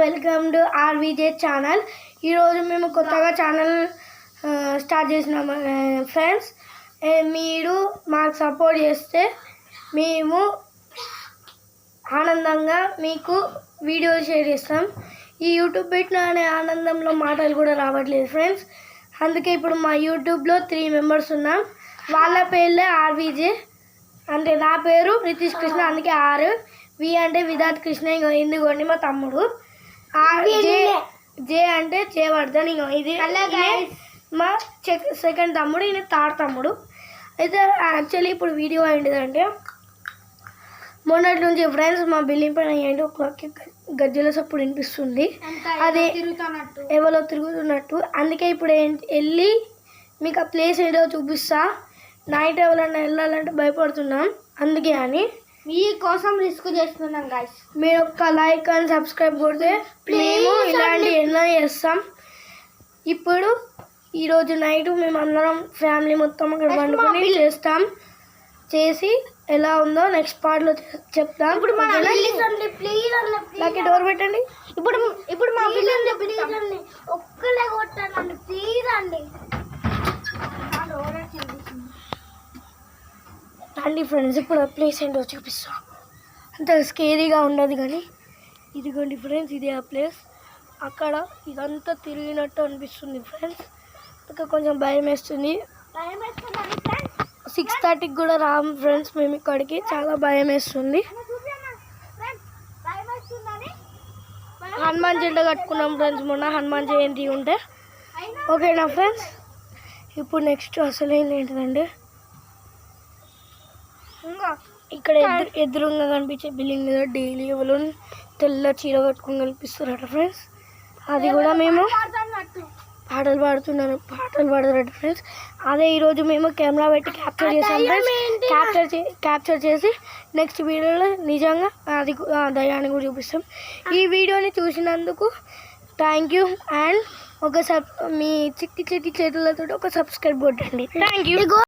Welcome to ఆర్వీజే channel. ఈరోజు మేము కొత్తగా ఛానల్ స్టార్ట్ చేసినాము ఫ్రెండ్స్. మీరు మాకు సపోర్ట్ చేస్తే మేము ఆనందంగా మీకు వీడియో షేర్ చేస్తాం. ఈ యూట్యూబ్ పెట్టిన అనే ఆనందంలో మాటలు కూడా రావట్లేదు ఫ్రెండ్స్. అందుకే ఇప్పుడు మా యూట్యూబ్లో 3 మెంబర్స్ ఉన్నాం. వాళ్ళ పేర్లే ఆర్వీజే, అంటే నా పేరు రితీష్ కృష్ణ, అందుకే ఆరు. వి అంటే విధాత్ కృష్ణ, ఇంకో ఇందుకోండి మా తమ్ముడు. జే అంటే జయవర్ధన్, ఇంకో ఇది మా సెకండ్ తమ్ముడు, ఈయన థర్డ్ తమ్ముడు. అయితే యాక్చువల్లీ ఇప్పుడు వీడియో ఏంటిదంటే, మొన్నటి నుంచి ఫ్రెండ్స్ మా బిల్డింగ్ పైన ఏంటో గజ్జల సప్పుడు వినిపిస్తుంది, అది ఎవరో తిరుగుతున్నట్టు. అందుకే ఇప్పుడు వెళ్ళి మీకు ఆ ప్లేస్ ఏంటో చూపిస్తా. నైట్ ఎవరైనా వెళ్ళాలంటే భయపడుతున్నాం, అందుకే అని మీకోసం రిస్క్ చేస్తున్నాం గాయ్స్. మీరు ఒక్క లైక్ అండ్ సబ్స్క్రైబ్ కొడితే మేము ఇలాంటి ఎన్నో చేస్తాం. ఇప్పుడు ఈరోజు నైట్ మేము అందరం ఫ్యామిలీ మొత్తం అక్కడ వండుకొని చేస్తాం. చేసి ఎలా ఉందో నెక్స్ట్ పార్ట్లో చెప్తాం. ఇప్పుడు మా డోర్ పెట్టండి. ఇప్పుడు మా పిల్లలు ప్లీజ్ అండి, ఒక్కలే కొట్టానండి ప్లీజ్ అండి. రండి ఫ్రెండ్స్, ఇప్పుడు ప్లేస్ ఏంటో చూపిస్తాం. అంత స్కేరీగా ఉండదు కానీ ఇదిగోండి ఫ్రెండ్స్, ఇది ఆ ప్లేస్. అక్కడ ఇదంతా తిరిగినట్టు అనిపిస్తుంది ఫ్రెండ్స్. ఇంకా కొంచెం భయం వేస్తుంది. 6:30కి కూడా రాము ఫ్రెండ్స్ మేము ఇక్కడికి, చాలా భయం వేస్తుంది. హనుమాన్ జెండా కట్టుకున్నాం ఫ్రెండ్స్ మొన్న హనుమాన్ జయంతి ఉంటే. ఓకేనా ఫ్రెండ్స్, ఇప్పుడు నెక్స్ట్ అసలు ఏంటంటే, ఇక్కడ ఎదురుగా కనిపించే బిల్డింగ్ మీద డైలీ ఎవరు తెల్ల చీర కట్టుకుని కనిపిస్తారట ఫ్రెండ్స్. అది కూడా మేము పాటలు పాడుతారట ఫ్రెండ్స్. అదే ఈరోజు మేము కెమెరా పెట్టి క్యాప్చర్ చేసాం ఫ్రెండ్స్. క్యాప్చర్ చేసి నెక్స్ట్ వీడియోలో నిజంగా అది దయాన్ని కూడా చూపిస్తాం. ఈ వీడియోని చూసినందుకు థ్యాంక్ యూ. అండ్ మీ చిట్టి చేతులతో ఒక సబ్స్క్రైబ్ కొట్టండి. Thank you.